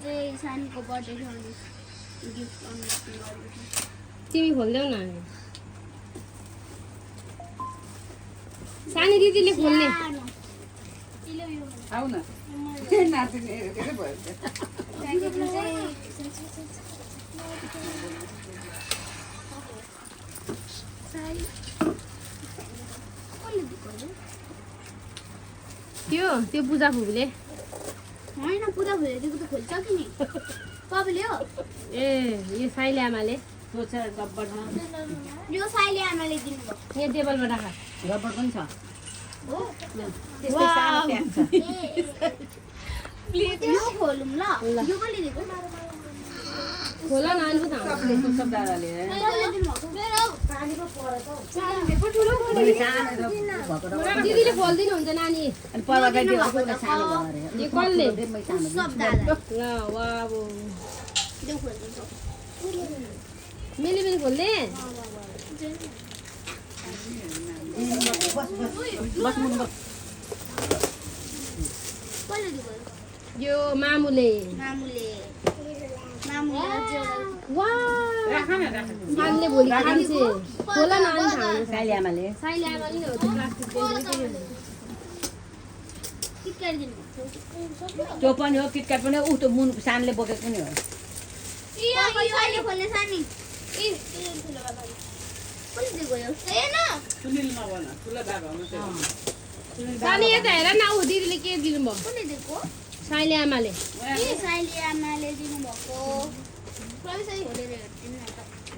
चाहिँ सानीको बर्थडे थियो अनि गिफ्ट अनबक्सिङ गर्दैछु। तिमी खोल्देऊ न सानी दिदीले खोल्ने आऊ न नाच्ने धेरै भयो त्यो पूजा फुपूले होइन पूजा भयो त्यो त खोलिसक्यो नि तपाईँले हो ए यो साइले आमाले सोचेर गब्बरमा यो साइले आमाले दिनुभयो यहाँ टेबलमा राख गब्बर पनि छ हो त्यस्तै सानो ट्याङ छ यो खोलौँ ल यो कसले दिएको खोल न अनि पो थाहा हुन्छ। सब दादाले कसले दिनुभएको दिदीले खोलिदिनुहुन्छ नानी अनि पर्वा गइदियो उसलाई सानो भयो अरे यो कसले मै सानो सब दादा ल वाव त्यो खोलिदिन्छ मैले पनि खोल्ने बस मुनि बस कसले दिएको यो मामुले मामुले अझै एउटा वाह मामुले भोलि खान्छे खोल न अनि थाहा हुन्छ। साइली आमाले साइले आमाले नै हो त्यो प्लास्टिक किटक्याट दिनुभएको त्यो पनि हो किटक्याट पनि ऊ त्यो मुन सानले बोकेको पनि हो अहिले खोल्ने सानी कसले दिएको यो हेर्न सानी यता हेर न ऊ दिदीले के दिनुभयो कसले दिएको साइले आमाले साइली आमाले दिनुभएको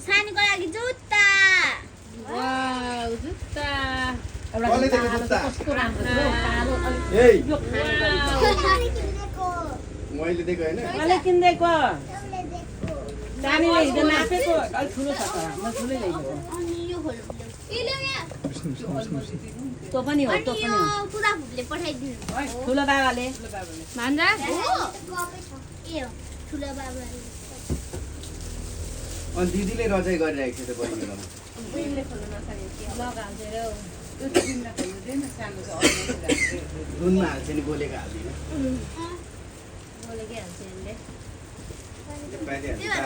सानीको लागि जुत्ता वाउ जुत्ता एउटा जुत्ता कस्तो राम्रो छ कालो एई वाउ मैले दिएको हैन मैले किन्देको सानीले हिजो नापेको अलि ठुलो छ त म ठुलै ल्याइदिएको अनि यो खोल्नु त्यो पनि हो त्यो अनि पनि यो हो पुरा फुटले पठाइदिनु ठुलो बाबाले भान्जा ए हो ठुलो बाबाले अनि दिदीले रजाइ गरिरहेको थियो त बहिनीलाई दुधमा हाल्छ नि बोलेको हाल्दिनँ बोलेकै हाल्छ यसले त्यो भएर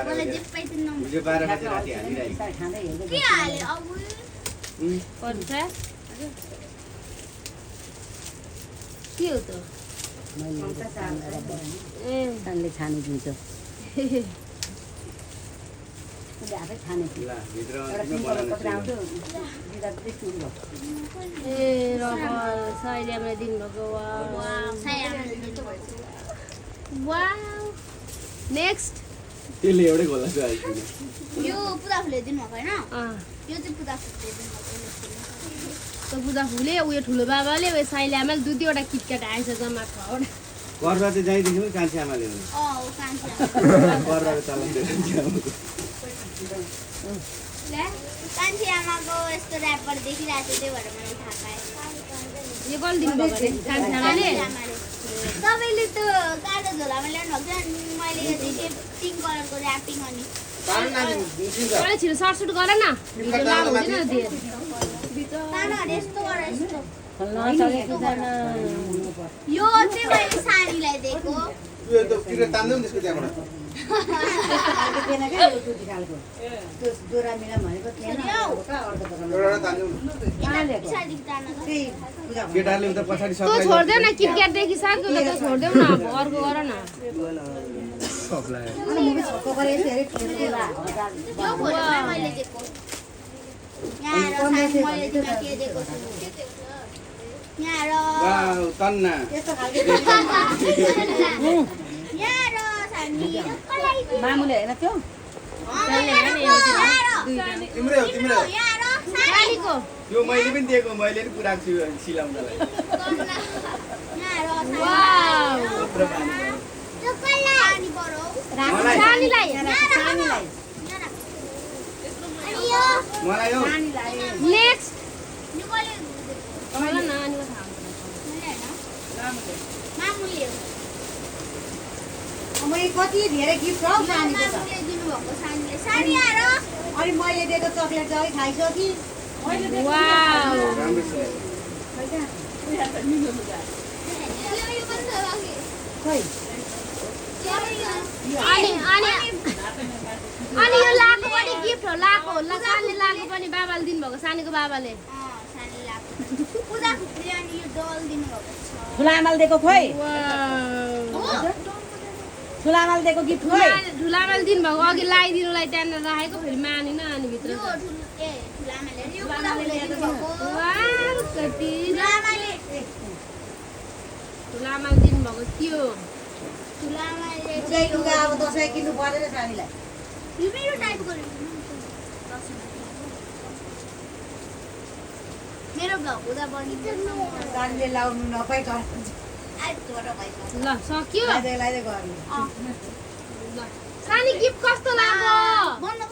मलाई जे पाइदिनु हिजो 12 बजे राति हालिरहेको खाँदै हेर्दै के हाल्यो अब पर्छ के हो त ए सानले छानु दिन्छ उसले आफै छाने थियो ल भित्र एउटा तिम्रो पिङ्कल बनाउनु कपडा आउँथ्यो दिँदा चाहिँ सुरु भयो ए रबर साइले आमाले दिनुभएको वाउ वाउ नेक्स्ट त्यसले एउटै खोला चाहिँ आइपुग्यो यो पुरा फुले दिनुभएको होइन अँ यो चाहिँ पुरा फुले दिनुभएको त पूजा फुले उयो ठुलो बाबाले उयो साइले आमाले दुई दुईवटा किटक्याट आएछ जम्मा 6वटा कर्रा चाहिँ जाइदेखि पनि कान्छी आमाले हुनु हो कान्छा कर्रा चलाउँदै कान्छी आमाको कान्छी आमाको यस्तो ऱ्यापर देखिरहेको थियो त्यही भएर मैले थाहा पाएँ यो कसले दिनुभएको अरे कान्छी आमाले तपाईँले त्यो कालो झोलामा ल्याउनु भएको थियो अनि मैले यो देखेँ पिङ्क कलरको ऱ्यापिङ अनि अलिक छिटो सर्टसुट गर न भिडियो लामो हुँदैन दिएर तानाहरू यस्तो गरेर यस्तो नसकेको छैन यो चाहिँ मैले सानीलाई दिएको यो त किन तान्दै नि त्यसको त्यहाँबाट थिएन क्या यो टुटी खालको त्यो डोरा मिलाम भनेको थिएन एउटा तान्दै पछाडिको ताना त्यही पूजा केटाले उता पछाडि तँ सप्लाई छोड्देऊ न किटक्याटदेखि साथी त छोड्देऊ न अब अर्को गर न सप्लाई अनि मुभी छक्क गरे यसरी ठेला यो खोलेर मैले दिएको यहाँ आएर सानी मैले तिमीलाई के दिएको छु यहाँ आएर वाउ तन्ना यस्तो खालको यहाँ आएर सानी मामुले होइन त्यो तिम्रै हो तिम्रै हो यहाँ आएर सानीको यो मैले पनि दिएको मैले पनि पुराएको छु सिलाउनलाई वाउ यत्रो पानी पानी परो सानीलाई मलाई हो नेक्स्ट यो कसले बोल न नानीको थाहा हुन्छ मामुले हो मैले कति धेरै गिफ्ट हौ सानीको त मामुले दिनुभएको सानीले सानी आएर अनि मैले दिएको चक्लेट चाहिँ खाइसकि वाउ राम्रो सिलाइ यो पनि छ बाँकी। खोइ अनि अनि अनि यो लाको पनि गिफ्ट हो लाको सानले लाको पनि बाबाले दिनुभएको सानीको बाबाले सानी लाग्छ पूजा खुकुले अनि यो डल दिनुभएको छ ठुला आमाले दिएको खोइ हो ठुला आमाले दिएको गिफ्ट खोइ ठुलामाले दिनुभएको अघि लगाइदिनुलाई त्यहाँनिर राखेको फेरि मानिन अनि भित्र यो ठुलामाले यो पूजा खुकुले दिनुभएको कति ठुलामाले ठुलामाले दिनुभएको थियो ठुलामाले पूजा लुगा अब दसैँ किन्नु परेन सानीलाई यो मेरो टाइप गर्नु मेरो भ्लग हुँदा बनिन्छ सानीले लाउनु नपाइ आज छोटो भइसक्यो ल सक्यो लाइदै गर्ने अँ ल सानी गिफ्ट कस्तो लाग्यो भन्नु